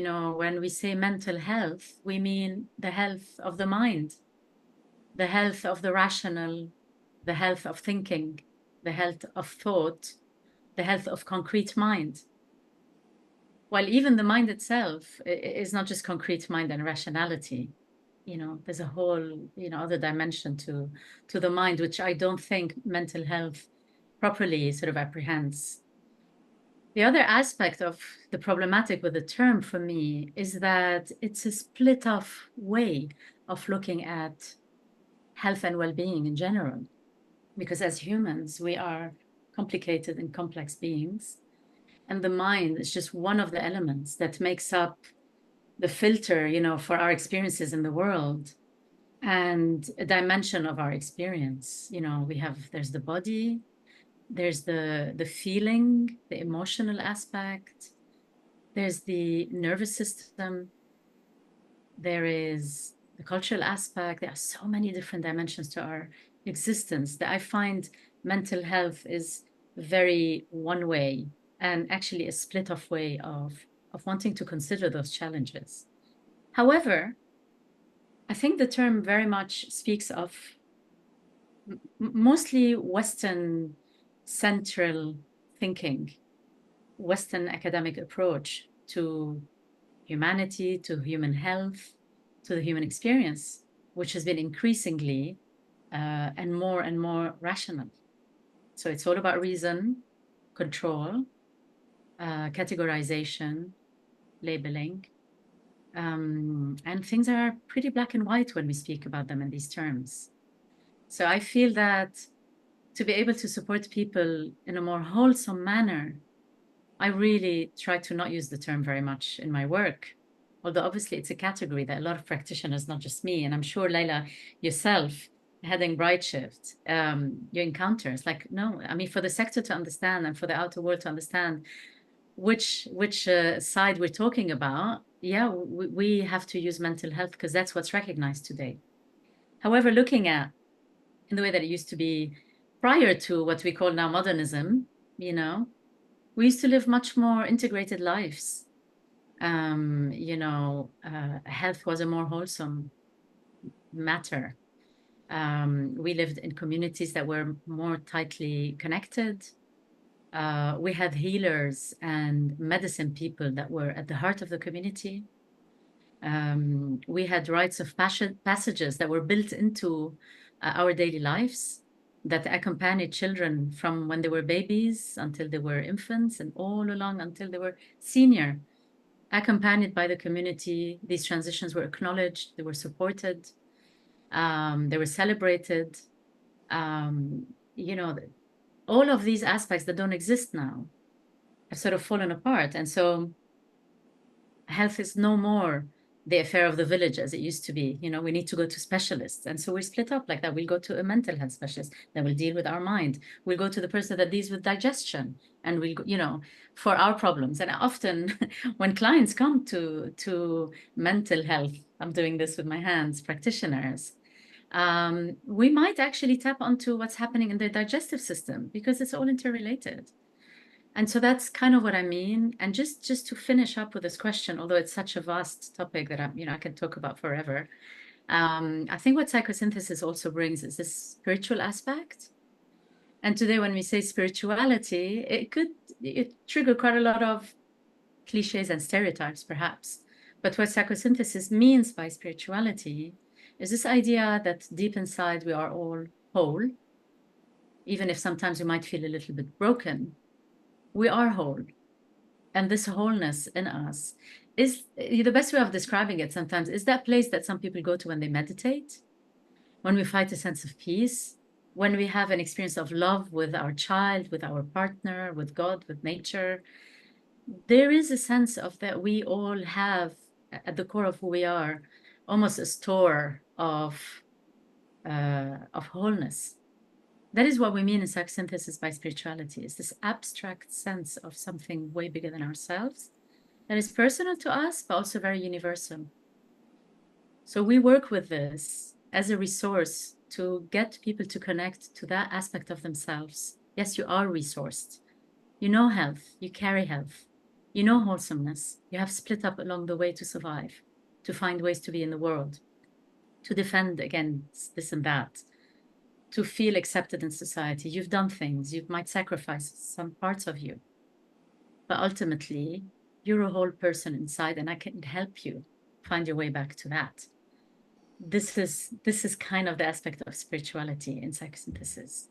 When we say mental health, we mean the health of the mind, the health of the rational, the health of thinking, the health of thought, the health of concrete mind. While even the mind itself is not just concrete mind and rationality. There's a whole, other dimension to the mind, which I don't think mental health properly sort of apprehends. The other aspect of the problematic with the term for me is that it's a split off way of looking at health and well-being in general. Because as humans, we are complicated and complex beings. And the mind is just one of the elements that makes up the filter, for our experiences in the world and a dimension of our experience. There's the body, there's the feeling, the emotional aspect, there's the nervous system, there is the cultural aspect. There are so many different dimensions to our existence that I find mental health is very one way and actually a split off way of wanting to consider those challenges. However, I think the term very much speaks of mostly Western central thinking, Western academic approach to humanity, to human health, to the human experience, which has been increasingly and more rational. So it's all about reason, control, categorization, labeling. And things are pretty black and white when we speak about them in these terms. So I feel that to be able to support people in a more wholesome manner, I really try to not use the term very much in my work. Although obviously it's a category that a lot of practitioners, not just me, and I'm sure Leila, yourself, heading Brightshift, you encounter. It's like, no, I mean, for the sector to understand and for the outer world to understand which side we're talking about, yeah, we have to use mental health because that's what's recognized today. However, looking at in the way that it used to be prior to what we call now modernism, we used to live much more integrated lives. Health was a more wholesome matter. We lived in communities that were more tightly connected. We had healers and medicine people that were at the heart of the community. We had rites of passages that were built into our daily lives that accompanied children from when they were babies until they were infants and all along until they were senior, accompanied by the community. These transitions were acknowledged, they were supported, they were celebrated. All of these aspects that don't exist now have sort of fallen apart. And so health is no more the affair of the village as it used to be. We need to go to specialists. And so we're split up like that. We'll go to a mental health specialist that will deal with our mind. We'll go to the person that deals with digestion and we'll, for our problems. And often when clients come to mental health, I'm doing this with my hands, practitioners, we might actually tap onto what's happening in the digestive system because it's all interrelated. And so that's kind of what I mean. And just to finish up with this question, although it's such a vast topic that I can talk about forever. I think what psychosynthesis also brings is this spiritual aspect. And today, when we say spirituality, it trigger quite a lot of cliches and stereotypes, perhaps. But what psychosynthesis means by spirituality is this idea that deep inside we are all whole, even if sometimes we might feel a little bit broken. We are whole. And this wholeness in us is the best way of describing it sometimes is that place that some people go to when they meditate, when we find a sense of peace, when we have an experience of love with our child, with our partner, with God, with nature. There is a sense of that we all have at the core of who we are, almost a store of wholeness. That is what we mean in psychosynthesis by spirituality, is this abstract sense of something way bigger than ourselves that is personal to us, but also very universal. So we work with this as a resource to get people to connect to that aspect of themselves. Yes, you are resourced. You know health, you carry health. You know wholesomeness. You have split up along the way to survive, to find ways to be in the world, to defend against this and that, to feel accepted in society. You've done things. You might sacrifice some parts of you, but ultimately, you're a whole person inside, and I can help you find your way back to that. This is kind of the aspect of spirituality in psychosynthesis.